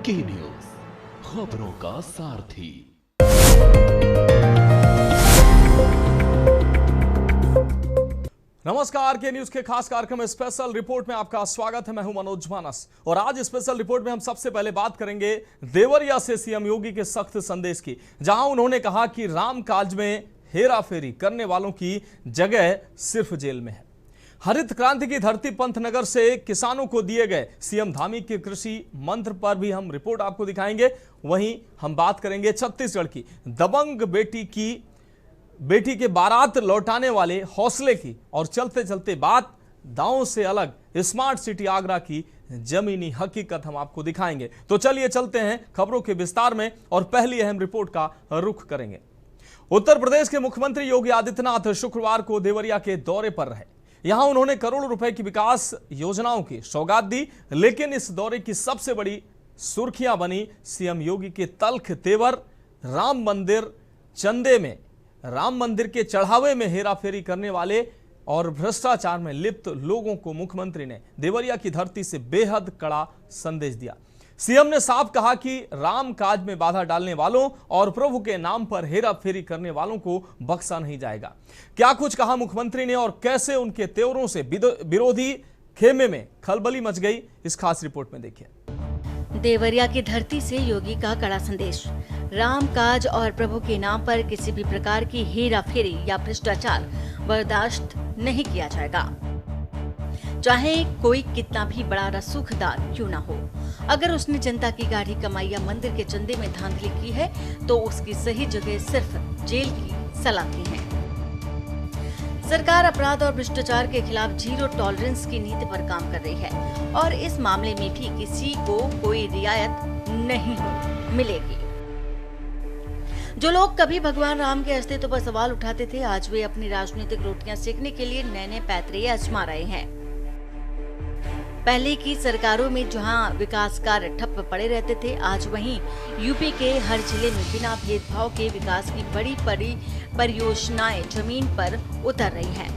के न्यूज, खबरों का सारथी। नमस्कार, के न्यूज के खास कार्यक्रम स्पेशल रिपोर्ट में आपका स्वागत है। मैं हूं मनोज मानस और आज स्पेशल रिपोर्ट में हम सबसे पहले बात करेंगे देवरिया से सीएम योगी के सख्त संदेश की, जहां उन्होंने कहा कि राम काज में हेराफेरी करने वालों की जगह सिर्फ जेल में है। हरित क्रांति की धरती पंतनगर से किसानों को दिए गए सीएम धामी के कृषि मंत्र पर भी हम रिपोर्ट आपको दिखाएंगे। वहीं हम बात करेंगे छत्तीसगढ़ की दबंग बेटी के बारात लौटाने वाले हौसले की, और चलते चलते बात दांव से अलग स्मार्ट सिटी आगरा की जमीनी हकीकत हम आपको दिखाएंगे। तो चलिए चलते हैं खबरों के विस्तार में और पहली अहम रिपोर्ट का रुख करेंगे। उत्तर प्रदेश के मुख्यमंत्री योगी आदित्यनाथ शुक्रवार को देवरिया के दौरे पर रहे। यहां उन्होंने करोड़ों रुपए की विकास योजनाओं की सौगात दी, लेकिन इस दौरे की सबसे बड़ी सुर्खियां बनी सीएम योगी के तल्ख तेवर, राम मंदिर चंदे में, राम मंदिर के चढ़ावे में हेराफेरी करने वाले और भ्रष्टाचार में लिप्त लोगों को मुख्यमंत्री ने देवरिया की धरती से बेहद कड़ा संदेश दिया। सीएम ने साफ कहा कि राम काज में बाधा डालने वालों और प्रभु के नाम पर हेराफेरी करने वालों को बख्शा नहीं जाएगा। क्या कुछ कहा मुख्यमंत्री ने और कैसे उनके तेवरों से विरोधी खेमे में खलबली मच गई, इस खास रिपोर्ट में देखिए। देवरिया की धरती से योगी का कड़ा संदेश, राम काज और प्रभु के नाम पर किसी भी प्रकार की हेराफेरी या भ्रष्टाचार बर्दाश्त नहीं किया जाएगा, चाहे कोई कितना भी बड़ा रसूखदार क्यों ना हो। अगर उसने जनता की गाढ़ी कमाई या मंदिर के चंदे में धांधली की है तो उसकी सही जगह सिर्फ जेल की सलाखी है। सरकार अपराध और भ्रष्टाचार के खिलाफ जीरो टॉलरेंस की नीति पर काम कर रही है और इस मामले में भी किसी को कोई रियायत नहीं मिलेगी। जो लोग कभी भगवान राम के अस्तित्व पर सवाल उठाते थे, आज वे अपनी राजनीतिक रोटियां सेकने के लिए नए नए पैतरे आजमा रहे हैं। पहले की सरकारों में जहां विकास कार्य ठप्प पड़े रहते थे, आज वहीं यूपी के हर जिले में बिना भेदभाव के विकास की बड़ी परियोजनाएं जमीन पर उतर रही हैं।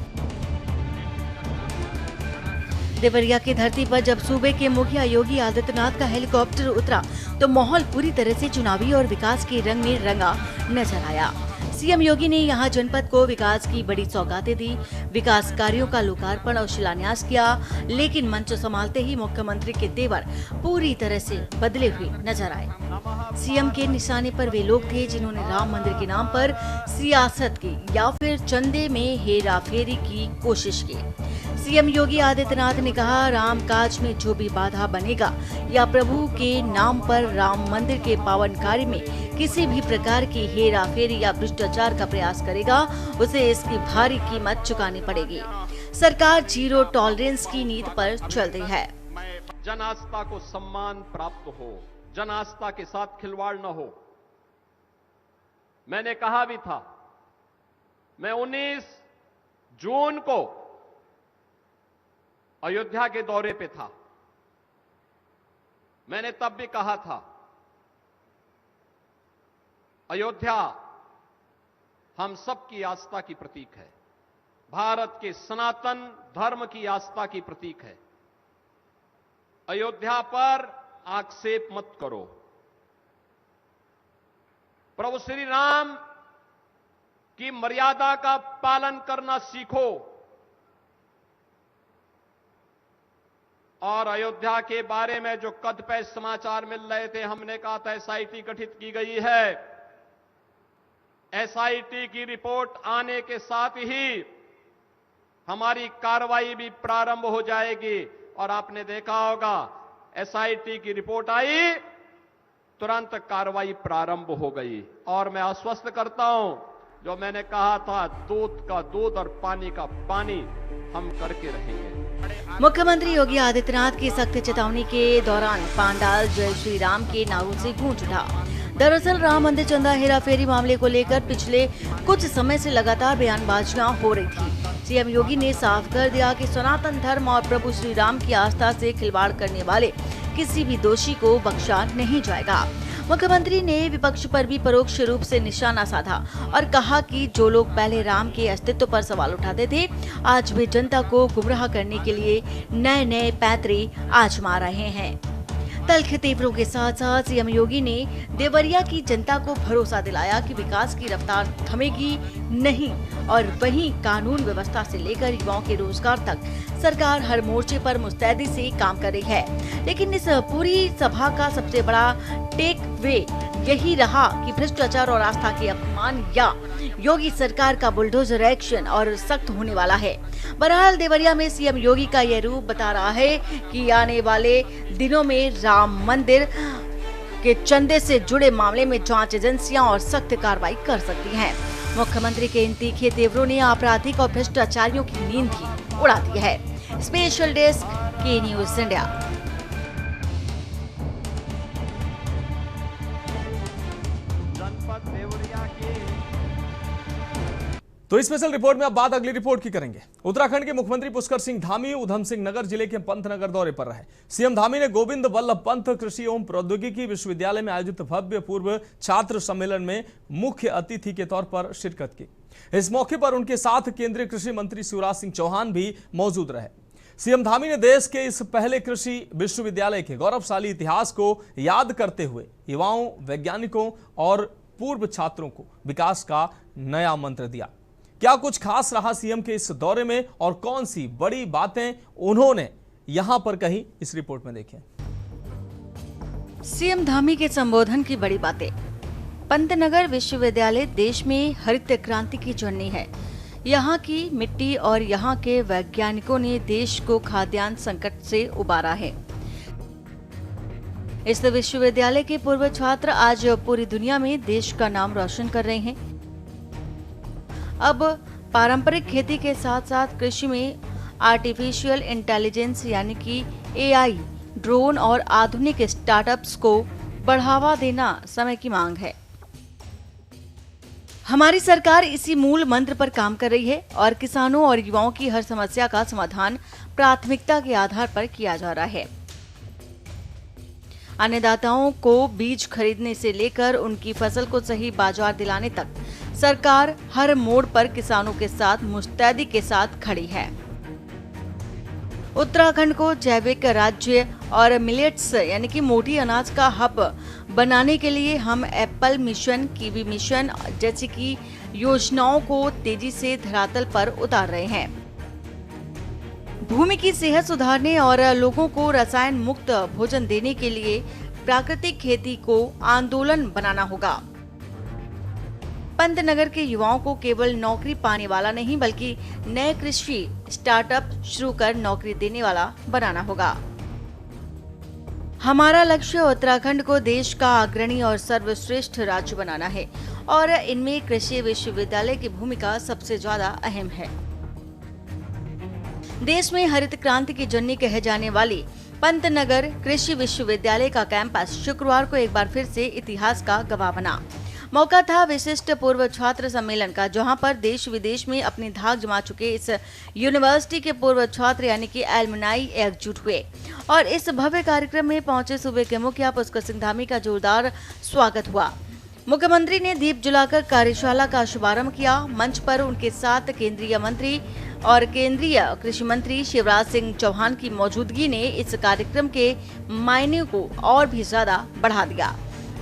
देवरिया की धरती पर जब सूबे के मुखिया योगी आदित्यनाथ का हेलीकॉप्टर उतरा तो माहौल पूरी तरह से चुनावी और विकास के रंग में रंगा नजर आया। सीएम योगी ने यहां जनपद को विकास की बड़ी सौगातें दी, विकास कार्यों का लोकार्पण और शिलान्यास किया, लेकिन मंच संभालते ही मुख्यमंत्री के तेवर पूरी तरह से बदले हुए नजर आए। सीएम के निशाने पर वे लोग थे जिन्होंने राम मंदिर के नाम पर सियासत की या फिर चंदे में हेराफेरी की कोशिश की। सीएम योगी आदित्यनाथ ने कहा, राम काज में जो भी बाधा बनेगा या प्रभु के नाम पर राम मंदिर के पावन कार्य में किसी भी प्रकार की हेराफेरी या भ्रष्टाचार का प्रयास करेगा, उसे इसकी भारी कीमत चुकानी पड़ेगी। सरकार जीरो टॉलरेंस की नीति पर चल रही है। जन आस्था को सम्मान प्राप्त हो, जन आस्था के साथ खिलवाड़ न हो। मैंने कहा भी था, मैं 19 जून को अयोध्या के दौरे पे था। मैंने तब भी कहा था, अयोध्या हम सबकी आस्था की प्रतीक है, भारत के सनातन धर्म की आस्था की प्रतीक है। अयोध्या पर आक्षेप मत करो। प्रभु श्री राम की मर्यादा का पालन करना सीखो और अयोध्या के बारे में जो कदपे समाचार मिल रहे थे, हमने कहा था एसआईटी गठित की गई है। एसआईटी की रिपोर्ट आने के साथ ही हमारी कार्रवाई भी प्रारंभ हो जाएगी और आपने देखा होगा एसआईटी की रिपोर्ट आई, तुरंत कार्रवाई प्रारंभ हो गई। और मैं आश्वस्त करता हूं, जो मैंने कहा था, दूध का दूध और पानी का पानी हम करके रहेंगे। मुख्यमंत्री योगी आदित्यनाथ की सख्त चेतावनी के दौरान पांडाल जय श्री राम के नारों से गूंज उठा। दरअसल राम मंदिर चंदा हेराफेरी मामले को लेकर पिछले कुछ समय से लगातार बयानबाजियां हो रही थी। सीएम योगी ने साफ कर दिया कि सनातन धर्म और प्रभु श्री राम की आस्था से खिलवाड़ करने वाले किसी भी दोषी को बख्शा नहीं जाएगा। मुख्यमंत्री ने विपक्ष पर भी परोक्ष रूप से निशाना साधा और कहा कि जो लोग पहले राम के अस्तित्व पर सवाल उठाते थे, आज वे जनता को गुमराह करने के लिए नए नए पैतरे आजमा रहे हैं। तल्ख तेवरों के साथ साथ सीएम योगी ने देवरिया की जनता को भरोसा दिलाया कि विकास की रफ्तार थमेगी नहीं और वहीं कानून व्यवस्था से लेकर युवाओं के रोजगार तक सरकार हर मोर्चे पर मुस्तैदी से काम कर रही है। लेकिन इस पूरी सभा का सबसे बड़ा टेक वे यही रहा कि भ्रष्टाचार और आस्था के अपमान या योगी सरकार का बुलडोजर एक्शन और सख्त होने वाला है। बहरहाल देवरिया में सीएम योगी का यह रूप बता रहा है कि आने वाले दिनों में राम मंदिर के चंदे से जुड़े मामले में जांच एजेंसियां और सख्त कार्रवाई कर सकती हैं। मुख्यमंत्री के इन तीखे तेवरों ने आपराधिक और भ्रष्टाचारियों की नींद भी उड़ा दी है। स्पेशल डेस्क के न्यूज इंडिया। जनपद देवरिया की तो इस स्पेशल रिपोर्ट में अब बात अगली रिपोर्ट की करेंगे। उत्तराखंड के मुख्यमंत्री पुष्कर सिंह धामी उधम सिंह नगर जिले के पंतनगर दौरे पर रहे। सीएम धामी ने गोविंद वल्लभ पंत कृषि एवं प्रौद्योगिकी विश्वविद्यालय में आयोजित भव्य पूर्व छात्र सम्मेलन में मुख्य अतिथि के तौर पर शिरकत की। इस मौके पर उनके साथ केंद्रीय कृषि मंत्री शिवराज सिंह चौहान भी मौजूद रहे। सीएम धामी ने देश के इस पहले कृषि विश्वविद्यालय के गौरवशाली इतिहास को याद करते हुए युवाओं, वैज्ञानिकों और पूर्व छात्रों को विकास का नया मंत्र दिया। क्या कुछ खास रहा सीएम के इस दौरे में और कौन सी बड़ी बातें उन्होंने यहां पर कही, इस रिपोर्ट में देखें। सीएम धामी के संबोधन की बड़ी बातें। पंतनगर विश्वविद्यालय देश में हरित क्रांति की जननी है। यहाँ की मिट्टी और यहाँ के वैज्ञानिकों ने देश को खाद्यान्न संकट से उबारा है। इस विश्वविद्यालय के पूर्व छात्र आज पूरी दुनिया में देश का नाम रोशन कर रहे हैं। अब पारंपरिक खेती के साथ साथ कृषि में आर्टिफिशियल इंटेलिजेंस यानी कि एआई, ड्रोन और आधुनिक स्टार्टअप्स को बढ़ावा देना समय की मांग है। हमारी सरकार इसी मूल मंत्र पर काम कर रही है और किसानों और युवाओं की हर समस्या का समाधान प्राथमिकता के आधार पर किया जा रहा है। अन्नदाताओं को बीज खरीदने से लेकर उनकी फसल को सही बाजार दिलाने तक सरकार हर मोड़ पर किसानों के साथ मुस्तैदी के साथ खड़ी है। उत्तराखंड को जैविक राज्य और मिलेट्स यानी कि मोटी अनाज का हब बनाने के लिए हम एप्पल मिशन, कीवी मिशन जैसी की योजनाओं को तेजी से धरातल पर उतार रहे हैं। भूमि की सेहत सुधारने और लोगों को रसायन मुक्त भोजन देने के लिए प्राकृतिक खेती को आंदोलन बनाना होगा। पंतनगर के युवाओं को केवल नौकरी पाने वाला नहीं बल्कि नए कृषि स्टार्टअप शुरू कर नौकरी देने वाला बनाना होगा। हमारा लक्ष्य उत्तराखंड को देश का अग्रणी और सर्वश्रेष्ठ राज्य बनाना है और इनमें कृषि विश्वविद्यालय की भूमिका सबसे ज्यादा अहम है। देश में हरित क्रांति की जननी कहे जाने वाली पंतनगर कृषि विश्वविद्यालय का कैंपस शुक्रवार को एक बार फिर से इतिहास का गवाह बना। मौका था विशिष्ट पूर्व छात्र सम्मेलन का, जहां पर देश विदेश में अपनी धाक जमा चुके इस यूनिवर्सिटी के पूर्व छात्र यानी कि एलुमनाई एकजुट हुए और इस भव्य कार्यक्रम में पहुंचे सूबे के मुखिया पुष्कर सिंह धामी का जोरदार स्वागत हुआ। मुख्यमंत्री ने दीप जलाकर कार्यशाला का शुभारंभ किया। मंच पर उनके साथ केंद्रीय मंत्री और केंद्रीय कृषि मंत्री शिवराज सिंह चौहान की मौजूदगी ने इस कार्यक्रम के मायने को और भी ज्यादा बढ़ा दिया।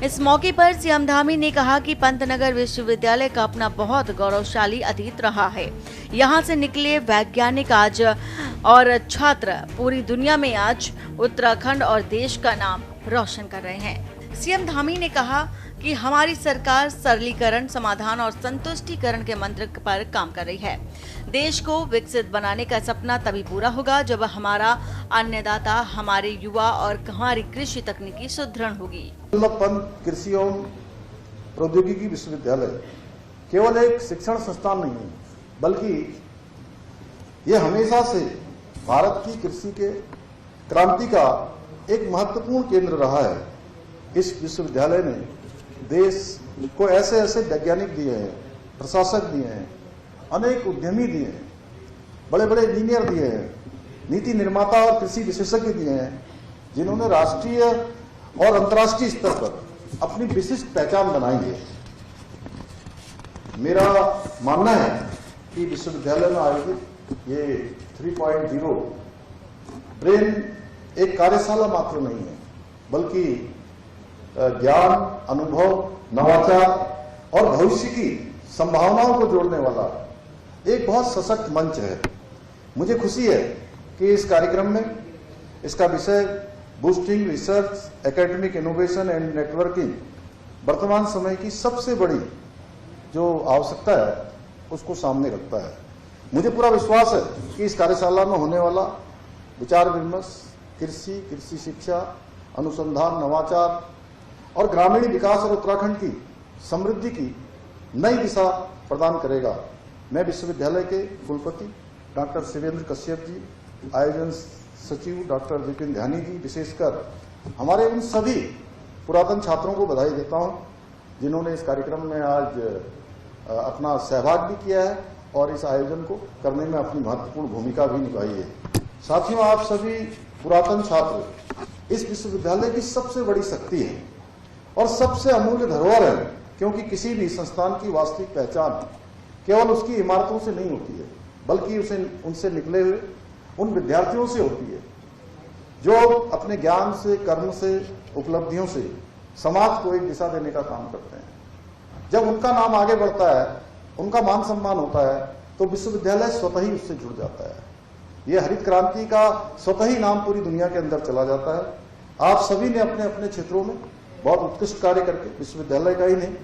इस मौके पर सीएम धामी ने कहा कि पंतनगर विश्वविद्यालय का अपना बहुत गौरवशाली अतीत रहा है। यहाँ से निकले वैज्ञानिक आज और छात्र पूरी दुनिया में आज उत्तराखंड और देश का नाम रोशन कर रहे हैं। सीएम धामी ने कहा कि हमारी सरकार सरलीकरण, समाधान और संतुष्टिकरण के मंत्र पर काम कर रही है। देश को विकसित बनाने का सपना तभी पूरा होगा जब हमारा अन्नदाता, हमारे युवा और हमारी कृषि तकनीकी सुदृढ़ होगी। वल्लभ पंत कृषि एवं प्रौद्योगिकी विश्वविद्यालय केवल एक शिक्षण संस्थान नहीं है, बल्कि ये हमेशा से भारत की कृषि के क्रांति का एक महत्वपूर्ण केंद्र रहा है। इस विश्वविद्यालय ने देश को ऐसे ऐसे वैज्ञानिक दिए हैं, प्रशासक दिए हैं, अनेक उद्यमी दिए हैं, बड़े बड़े इंजीनियर दिए हैं, नीति निर्माता और कृषि विशेषज्ञ दिए हैं, जिन्होंने राष्ट्रीय और अंतर्राष्ट्रीय स्तर पर अपनी विशिष्ट पहचान बनाई है। मेरा मानना है कि विश्वविद्यालय में आयोजित ये 3.0 ब्रेन एक कार्यशाला मात्र नहीं है, बल्कि ज्ञान, अनुभव, नवाचार और भविष्य की संभावनाओं को जोड़ने वाला एक बहुत सशक्त मंच है। मुझे खुशी है कि इस कार्यक्रम में इसका विषय boosting research, academic innovation and networking वर्तमान समय की सबसे बड़ी जो आवश्यकता है उसको सामने रखता है। मुझे पूरा विश्वास है कि इस कार्यशाला में होने वाला विचार विमर्श कृषि, कृषि शिक्षा, अनुसंधान, नवाचार और ग्रामीण विकास और उत्तराखंड की समृद्धि की नई दिशा प्रदान करेगा। मैं विश्वविद्यालय के कुलपति डॉक्टर शिवेंद्र कश्यप जी, आयोजन सचिव डॉक्टर विपिन ध्यानी जी, विशेषकर हमारे उन सभी पुरातन छात्रों को बधाई देता हूं जिन्होंने इस कार्यक्रम में आज अपना सहभाग भी किया है और इस आयोजन को करने में अपनी महत्वपूर्ण भूमिका भी निभाई है। साथियों, आप सभी पुरातन छात्र इस विश्वविद्यालय की सबसे बड़ी शक्ति है और सबसे अमूल्य धरोहर है, क्योंकि किसी भी संस्थान की वास्तविक पहचान केवल उसकी इमारतों से नहीं होती है, बल्कि उनसे निकले हुए उन विद्यार्थियों से होती है जो अपने ज्ञान से, कर्म से, उपलब्धियों से समाज को एक दिशा देने का काम करते हैं। जब उनका नाम आगे बढ़ता है, उनका मान सम्मान होता है, तो विश्वविद्यालय स्वतः ही उससे जुड़ जाता है। ये हरित क्रांति का स्वतः ही नाम पूरी दुनिया के अंदर चला जाता है। आप सभी ने अपने अपने क्षेत्रों में बहुत उत्कृष्ट कार्य करके विश्वविद्यालय का ही नहीं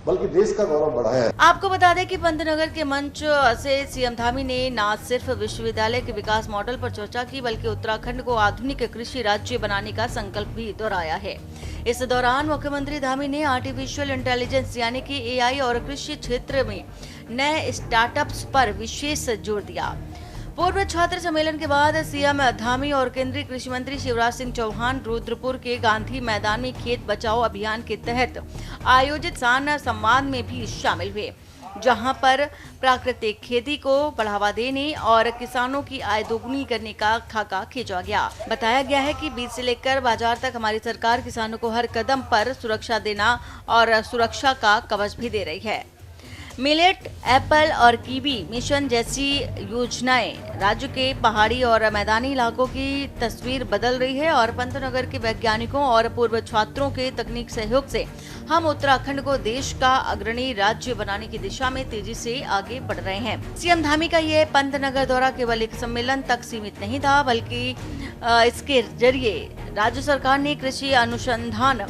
बल्कि देश का गौरव बढ़ाया है। आपको बता दें कि पंतनगर के मंच से सीएम धामी ने न सिर्फ विश्वविद्यालय के विकास मॉडल पर चर्चा की, बल्कि उत्तराखंड को आधुनिक कृषि राज्य बनाने का संकल्प भी दोहराया है। इस दौरान मुख्यमंत्री धामी ने आर्टिफिशियल इंटेलिजेंस यानी कि एआई और कृषि क्षेत्र में नए स्टार्टअप्स पर विशेष जोर दिया। पूर्व छात्र सम्मेलन के बाद सीएम धामी और केंद्रीय कृषि मंत्री शिवराज सिंह चौहान रुद्रपुर के गांधी मैदान में खेत बचाओ अभियान के तहत आयोजित किसान संवाद में भी शामिल हुए, जहां पर प्राकृतिक खेती को बढ़ावा देने और किसानों की आय दोगुनी करने का खाका खींचा गया। बताया गया है कि बीज से लेकर बाजार तक हमारी सरकार किसानों को हर कदम पर सुरक्षा देना और सुरक्षा का कवच भी दे रही है। मिलेट, एप्पल और कीवी मिशन जैसी योजनाएं राज्य के पहाड़ी और मैदानी इलाकों की तस्वीर बदल रही है और पंतनगर के वैज्ञानिकों और पूर्व छात्रों के तकनीक सहयोग से हम उत्तराखंड को देश का अग्रणी राज्य बनाने की दिशा में तेजी से आगे बढ़ रहे हैं। सीएम धामी का ये पंतनगर दौरा केवल एक सम्मेलन तक सीमित नहीं था, बल्कि इसके जरिए राज्य सरकार ने कृषि अनुसंधान,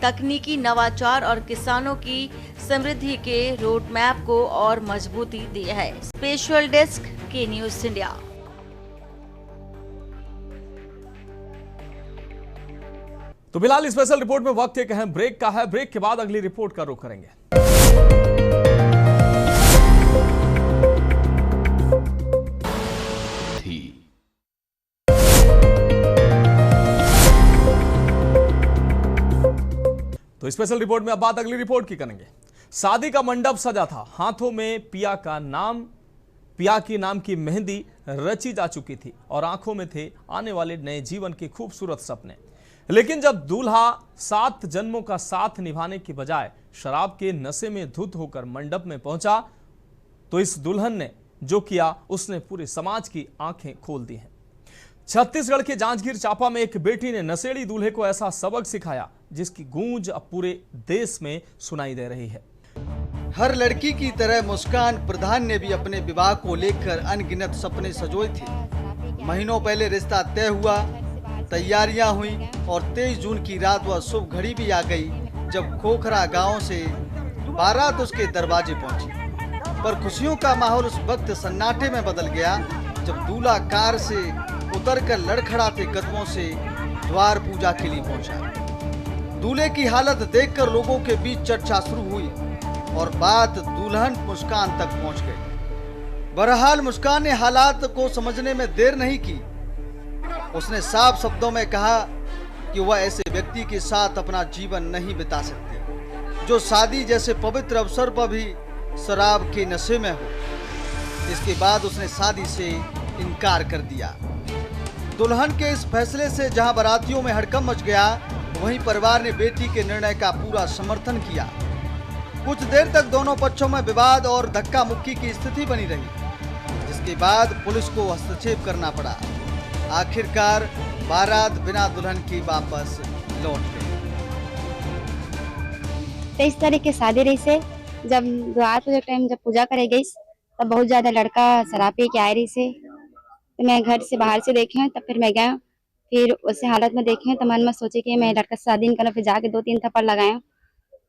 तकनीकी नवाचार और किसानों की समृद्धि के रोड मैप को और मजबूती दी है। स्पेशल डेस्क के न्यूज़ इंडिया। तो फिलहाल स्पेशल रिपोर्ट में वक्त एक अहम ब्रेक का है। ब्रेक के बाद अगली रिपोर्ट का रुख करेंगे। तो स्पेशल रिपोर्ट में अब बात अगली रिपोर्ट की करेंगे। शादी का मंडप सजा था, हाथों में पिया की नाम की मेहंदी रची जा चुकी थी और आंखों में थे आने वाले नए जीवन के खूबसूरत सपने। लेकिन जब दूल्हा 7 जन्मों का साथ निभाने की बजाय शराब के नशे में धुत होकर मंडप में पहुंचा, तो इस दुल्हन ने जो किया उसने पूरे समाज की आंखें खोल दी हैं। छत्तीसगढ़ के जांजगीर चांपा में एक बेटी ने नशेड़ी दूल्हे को ऐसा सबक सिखाया जिसकी गूंज अब पूरे देश में सुनाई दे रही है। हर लड़की की तरह मुस्कान प्रधान ने भी अपने विवाह को लेकर अनगिनत सपने संजोए थे। महीनों पहले रिश्ता तय हुआ, तैयारियां हुई और 23 जून की रात वह शुभ घड़ी भी आ गई जब खोखरा गांव से बारात उसके दरवाजे पहुंची। पर खुशियों का माहौल उस वक्त सन्नाटे में बदल गया जब दूल्हा कार से उतरकर लड़खड़ाते कदमों से द्वार पूजा के लिए पहुंचा। दूल्हे की हालत देखकर लोगों के बीच चर्चा शुरू हुई और बात दुल्हन मुस्कान तक पहुंच गई। बहरहाल मुस्कान ने हालात को समझने में देर नहीं की। उसने साफ शब्दों में कहा कि वह ऐसे व्यक्ति के साथ अपना जीवन नहीं बिता सकती जो शादी जैसे पवित्र अवसर पर भी शराब के नशे में हो। इसके बाद उसने शादी से इनकार कर दिया। दुल्हन के इस फैसले से जहां बारातियों में हड़कंप मच गया, वहीं परिवार ने बेटी के निर्णय का पूरा समर्थन किया। कुछ देर तक दोनों पक्षों में विवाद और धक्का मुक्की की स्थिति बनी रही, जिसके बाद पुलिस को हस्तक्षेप करना पड़ा। आखिरकार बारात बिना दुल्हन की वापस लौट गए। 23 तारीख के शादी रही से जब द्वार पूजा टाइम जब पूजा करे गई तब बहुत ज्यादा लड़का शराब पी के आए रही से, तो मैं घर से बाहर से देखे तब फिर मैं गया, फिर उस हालत में देखे तो मन में सोचे कि मैं लड़का से शादी नहीं करना, फिर जाके 2-3 थप्पड़ लगाए,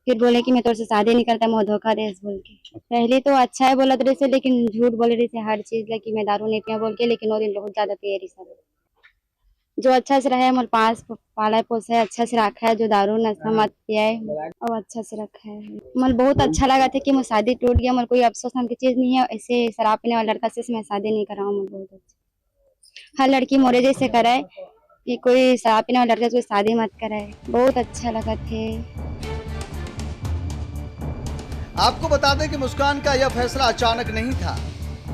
फिर बोले कि मैं तो शादी नहीं करता, मैं धोखा दे बोल के। पहले तो अच्छा है बोला रही से, लेकिन झूठ बोल रही थी हर चीज कि मैं दारू नहीं पिया बोल के, लेकिन वो दिन बहुत ज्यादा पिए रही सब। जो अच्छा से रहे मोल पास पाला पोसा है, अच्छा से रखा है, जो दारू नशा मत पिया है और अच्छा से रखा है। मोल बहुत अच्छा लगा था कि मुझे शादी टूट गया, मोल कोई अफसोस नाम की चीज नहीं है। ऐसे शराब पीने वाला लड़का से मैं शादी नहीं कराऊँ, मोल बहुत अच्छा। हर लड़की मोरे जैसे कराए कि कोई शराब पीने वाला लड़का से शादी मत कराए, बहुत अच्छा लगा थे। आपको बता दें कि मुस्कान का यह फैसला अचानक नहीं था,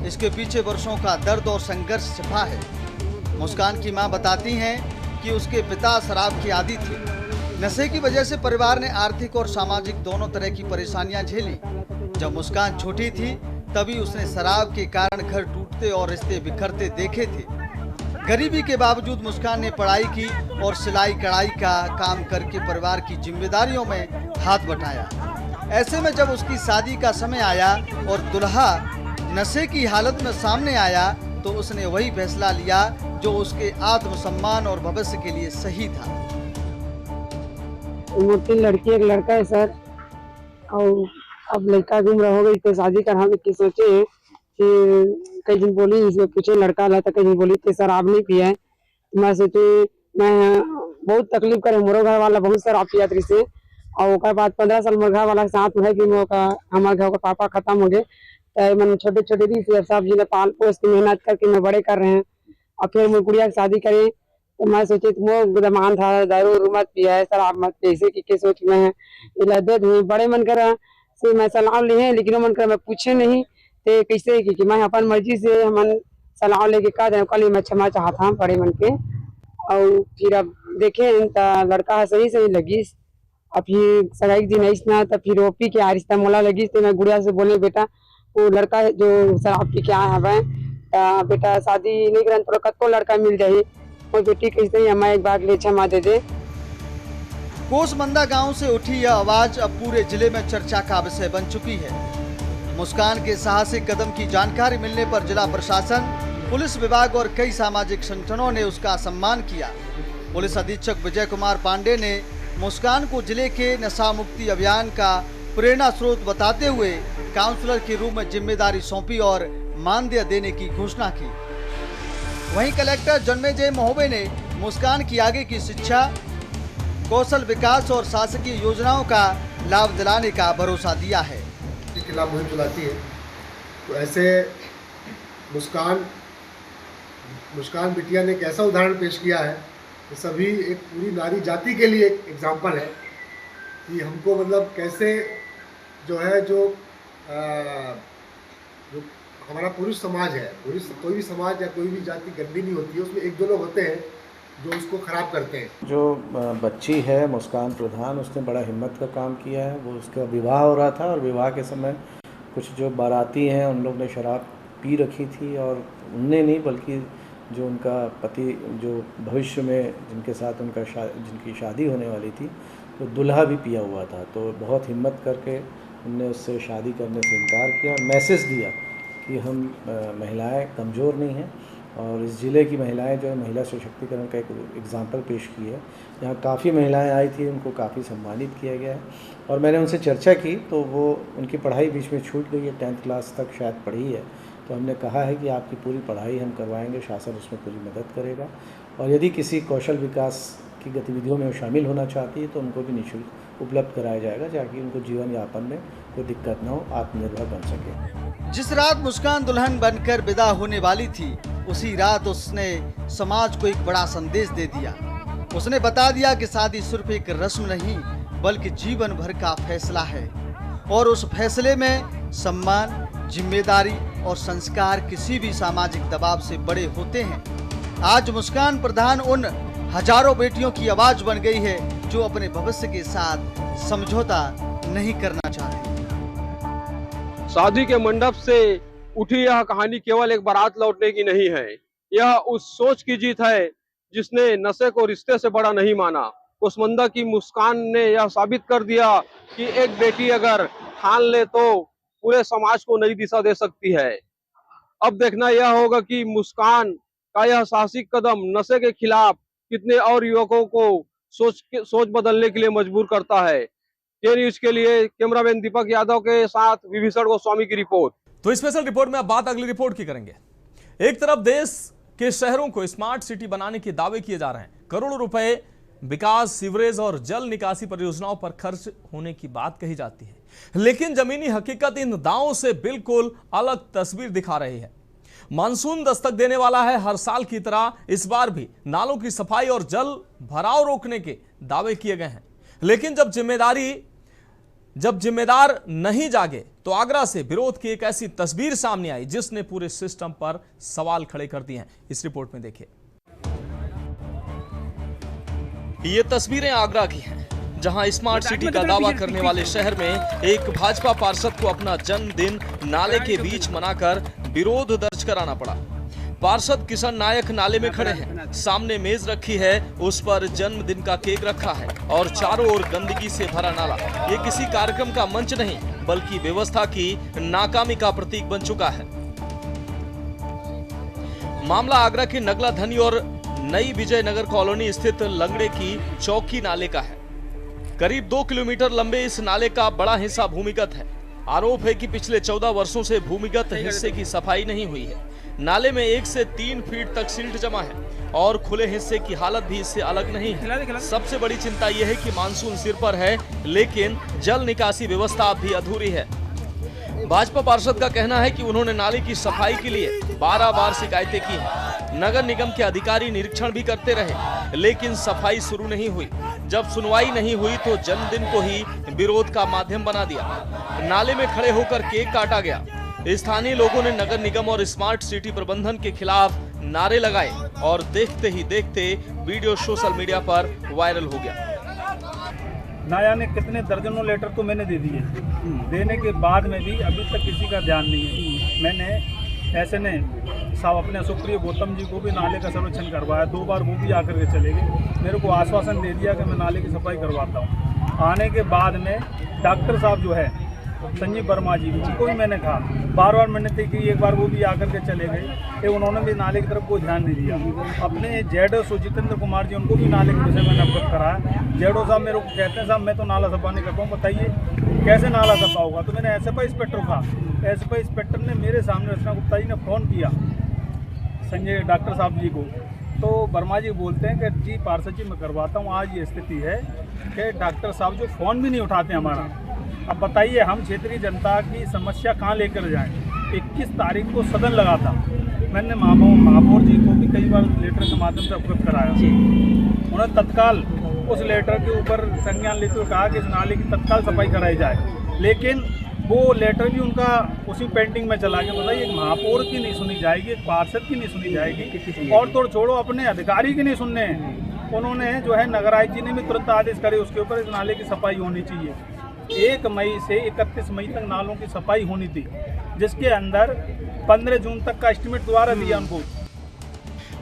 इसके पीछे वर्षों का दर्द और संघर्ष छिपा है। मुस्कान की मां बताती हैं कि उसके पिता शराब के आदी थे। नशे की वजह से परिवार ने आर्थिक और सामाजिक दोनों तरह की परेशानियां झेली। जब मुस्कान छोटी थी तभी उसने शराब के कारण घर टूटते और रिश्ते बिखरते देखे थे। गरीबी के बावजूद मुस्कान ने पढ़ाई की और सिलाई कढ़ाई का काम करके परिवार की जिम्मेदारियों में हाथ बटाया। ऐसे में जब उसकी शादी का समय आया और दुल्हा नशे की हालत में सामने आया तो उसने वही फैसला लिया जो उसके आत्मसम्मान और भविष्य के लिए सही था। तीन लड़की एक लड़का है सर, और अब लड़का घूम रहा होगा इसको शादी कराने की सोचे कि कई दिन बोली इसमें पूछे लड़का ला तो कई दिन बोली कि शराब नहीं पिया है। मैं सोचे मैं बहुत तकलीफ करे, मोरो घर वाला बहुत शराब पिया तरी से, और उसके बाद 15 साल मोर घर वाला साथ में कि हमारे घर का पापा खत्म हो गए, तो मैंने छोटे छोटे दी सब जी ने पाल पोस की मेहनत करके मैं बड़े कर रहे हैं। और फिर मैं गुड़िया की शादी करे तो मैं सोची वो दमान था दारू मत पिया है, शराब मत पिया, इसे की सोच में दे दूँ बड़े मन कर से मैं सलाह लिए, लेकिन वो मन कर मैं पूछे नहीं तो कैसे कि मैं अपन मर्जी से हम सलाह लेके कह दें कल मैं क्षमा चाहता बड़े मन के। और फिर अब देखे तो लड़का सही सही लगी, अब फिर सगाई दिन ऐसा तो फिर वो पी के आ रिश्ता मोला लगी, तो मैं गुड़िया से बोले बेटा वो लड़का जो शराब पी के आया है बेटा शादी नहीं करन तो कतो लड़का मिल जाये, और बेटी कैसे हमें एक बार ले क्षमा दे दे। कोसमंदा गांव से उठी यह आवाज अब पूरे जिले में चर्चा का विषय बन चुकी है। मुस्कान के साहसिक कदम की जानकारी मिलने पर जिला प्रशासन, पुलिस विभाग और कई सामाजिक संगठनों ने उसका सम्मान किया। पुलिस अधीक्षक विजय कुमार पांडे ने मुस्कान को जिले के नशा मुक्ति अभियान का प्रेरणा स्रोत बताते हुए काउंसलर के रूप में जिम्मेदारी सौंपी और मानदेय देने की घोषणा की। वहीं कलेक्टर जन्मेजय महोबे ने मुस्कान की आगे की शिक्षा, कौशल विकास और शासकीय योजनाओं का लाभ दिलाने का भरोसा दिया है। के खिलाफ मुहिम चलाती है, तो ऐसे मुस्कान बिटिया ने एक ऐसा उदाहरण पेश किया है कि सभी एक पूरी नारी जाति के लिए एक एग्जाम्पल है कि हमको मतलब कैसे जो है जो हमारा पुरुष समाज है, कोई भी समाज या कोई भी जाति गंदी नहीं होती है, उसमें एक दो लोग होते हैं जो उसको खराब करते हैं। जो बच्ची है मुस्कान प्रधान, उसने बड़ा हिम्मत का काम किया है। वो उसका विवाह हो रहा था और विवाह के समय कुछ जो बाराती हैं उन लोग ने शराब पी रखी थी, और उनने नहीं बल्कि जो उनका पति जो भविष्य में जिनके साथ जिनकी शादी होने वाली थी तो दुल्हा भी पिया हुआ था। तो बहुत हिम्मत करके उनने उससे शादी करने से इनकार किया और मैसेज दिया कि हम महिलाएं कमज़ोर नहीं हैं, और इस ज़िले की महिलाएं जो है महिला सशक्तिकरण का एक एग्जाम्पल पेश की है। यहाँ काफ़ी महिलाएं आई थी, उनको काफ़ी सम्मानित किया गया है। और मैंने उनसे चर्चा की तो वो उनकी पढ़ाई बीच में छूट गई है, 10th क्लास तक शायद पढ़ी है, तो हमने कहा है कि आपकी पूरी पढ़ाई हम करवाएंगे, शासन उसमें पूरी मदद करेगा। और यदि किसी कौशल विकास की गतिविधियों में वो शामिल होना चाहती है तो उनको भी निःशुल्क उपलब्ध कराया जाएगा, ताकि उनको जीवन यापन में कोई दिक्कत न हो, आत्मनिर्भर बन सके। जिस रात मुस्कान दुल्हन बनकर विदा होने वाली थी उसी रात उसने समाज को एक बड़ा संदेश दे दिया। उसने बता दिया कि शादी सिर्फ एक रस्म नहीं बल्कि जीवन भर का फैसला है, और उस फैसले में सम्मान, जिम्मेदारी और संस्कार किसी भी सामाजिक दबाव से बड़े होते हैं। आज मुस्कान प्रधान उन हजारों बेटियों की आवाज बन गई है जो अपने भविष्य के साथ समझौता नहीं करना चाहती। शादी के मंडप से उठी यह कहानी केवल एक बारात लौटने की नहीं है, यह उस सोच की जीत है जिसने नशे को रिश्ते से बड़ा नहीं माना, कुसमुंडा की मुस्कान ने यह साबित कर दिया कि एक बेटी अगर ठान ले तो पूरे समाज को नई दिशा दे सकती है। अब देखना यह होगा कि मुस्कान का यह साहसिक कदम नशे के खिलाफ कितने और युवकों को सोच बदलने के लिए मजबूर करता है। के न्यूज के लिए कैमरामैन दीपक यादव के साथ विभीषण गोस्वामी की रिपोर्ट। तो स्पेशल रिपोर्ट में अब बात अगली रिपोर्ट की करेंगे। एक तरफ देश के शहरों को स्मार्ट सिटी बनाने के दावे किए जा रहे हैं, करोड़ों रुपए विकास, सीवरेज और जल निकासी परियोजनाओं पर खर्च होने की बात कही जाती है, लेकिन जमीनी हकीकत इन दावों से बिल्कुल अलग तस्वीर दिखा रही है। मानसून दस्तक देने वाला है। हर साल की तरह इस बार भी नालों की सफाई और जल भराव रोकने के दावे किए गए हैं, लेकिन जब जिम्मेदार नहीं जागे तो आगरा से विरोध की एक ऐसी तस्वीर सामने आई जिसने पूरे सिस्टम पर सवाल खड़े कर दिए हैं। इस रिपोर्ट में देखिए। ये तस्वीरें आगरा की हैं, जहां स्मार्ट सिटी का दावा करने वाले शहर में एक भाजपा पार्षद को अपना जन्मदिन नाले के बीच मनाकर विरोध दर्ज कराना पड़ा। पार्षद किशन नायक नाले में खड़े हैं, सामने मेज रखी है, उस पर जन्मदिन का केक रखा है और चारों ओर गंदगी से भरा नाला। ये किसी कार्यक्रम का मंच नहीं बल्कि व्यवस्था की नाकामी का प्रतीक बन चुका है। मामला आगरा के नगला धनी और नई विजयनगर कॉलोनी स्थित लंगड़े की चौकी नाले का है। करीब 2 किलोमीटर लंबे इस नाले का बड़ा हिस्सा भूमिगत है। आरोप है कि पिछले 14 वर्षों से भूमिगत हिस्से की सफाई नहीं हुई है। नाले में 1 से 3 फीट तक सिल्ट जमा है और खुले हिस्से की हालत भी इससे अलग नहीं है। सबसे बड़ी चिंता यह है कि मानसून सिर पर है, लेकिन जल निकासी व्यवस्था अब भी अधूरी है। भाजपा पार्षद का कहना है कि उन्होंने नाले की सफाई के लिए 12 बार शिकायतें की हैं। नगर निगम के अधिकारी निरीक्षण भी करते रहे, लेकिन सफाई शुरू नहीं हुई। जब सुनवाई नहीं हुई तो जन्मदिन को ही विरोध का माध्यम बना दिया। नाले में खड़े होकर केक काटा गया। स्थानीय लोगों ने नगर निगम और स्मार्ट सिटी प्रबंधन के खिलाफ नारे लगाए और देखते ही देखते वीडियो सोशल मीडिया पर वायरल हो गया। नाया ने कितने दर्जनों लेटर तो मैंने दे दिए, देने के बाद में भी अभी तक किसी का ध्यान नहीं है। मैंने ऐसे ने साहब अपने सुप्रिय गौतम जी को भी नाले का सर्वेक्षण करवाया, 2 बार वो भी आकर के चले गए। मेरे को आश्वासन दे दिया कि मैं नाले की सफाई करवाता हूँ। आने के बाद में डॉक्टर साहब जो है संजीव वर्मा जी, उनको भी मैंने कहा, बार मैंने देखी, एक बार वो भी आकर के चले गए कि उन्होंने भी नाले की तरफ कोई ध्यान नहीं दिया। अपने जेडो सुजितेंद्र कुमार जी, उनको भी नाले के विषय में अवगत कराया। जेडो साहब मेरे को कहते हैं साहब मैं तो नाला सफा नहीं करता हूँ, बताइए कैसे नाला सफा होगा। तो मैंने एसएफआई इंस्पेक्टर कहा, एसएफआई इंस्पेक्टर ने मेरे सामने रचना गुप्ता जी ने फ़ोन किया संजय डॉक्टर साहब जी को, तो वर्मा जी बोलते हैं कि जी पार्षद जी मैं करवाता हूँ। आज ये स्थिति है कि डॉक्टर साहब जो फ़ोन भी नहीं उठाते हमारा। अब बताइए हम क्षेत्रीय जनता की समस्या कहाँ लेकर जाएं। 21 तारीख को सदन लगा था, मैंने महापौर जी को भी कई बार लेटर के माध्यम से अवगत कराया। उन्होंने तत्काल उस लेटर के ऊपर संज्ञान लेते हुए कहा कि इस नाले की तत्काल सफाई कराई जाए, लेकिन वो लेटर भी उनका उसी पेंटिंग में चला गया। बताइए महापौर की नहीं सुनी जाएगी, एक पार्षद की नहीं सुनी जाएगी, और तो छोड़ो अपने अधिकारी की नहीं सुनने हैं। उन्होंने जो है नगर आयुक्त जी ने भी तुरंत आदेश करे उसके ऊपर इस नाले की सफाई होनी चाहिए। 1 मई से 31 मई तक नालों की सफाई होनी थी, जिसके अंदर 15 जून तक का एस्टिमेट दोबारा दिया उनको।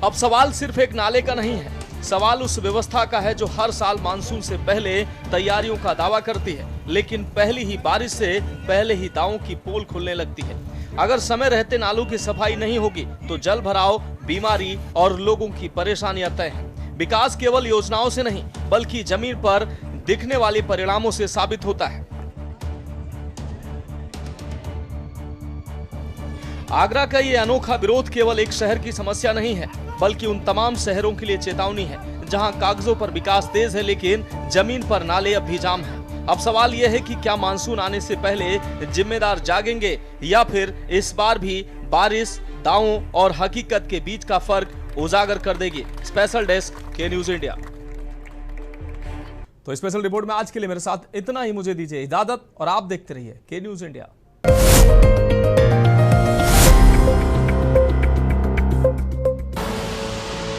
अब सवाल सिर्फ एक नाले का नहीं है, सवाल उस व्यवस्था का है जो हर साल मानसून से पहले तैयारियों का दावा करती है, लेकिन पहली ही बारिश से पहले ही दावों की पोल खुलने लगती है। अगर समय रहते नालों की सफाई नहीं होगी तो जल भराव, बीमारी और लोगों की परेशानियां तय हैं। विकास केवल योजनाओं से नहीं बल्कि जमीन पर दिखने वाले परिणामों से साबित होता है। आगरा का ये अनोखा विरोध केवल एक शहर की समस्या नहीं है बल्कि उन तमाम शहरों के लिए चेतावनी है जहां कागजों पर विकास तेज है लेकिन जमीन पर नाले अब भी जाम हैं। अब सवाल यह है कि क्या मानसून आने से पहले जिम्मेदार जागेंगे या फिर इस बार भी बारिश दावों और हकीकत के बीच का फर्क उजागर कर देगी। स्पेशल डेस्क के न्यूज इंडिया। तो स्पेशल रिपोर्ट में आज के लिए मेरे साथ इतना ही, मुझे दीजिए इजाजत और आप देखते रहिए के न्यूज इंडिया।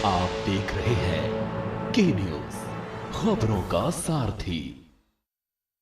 आप देख रहे हैं के न्यूज, खबरों का सारथी।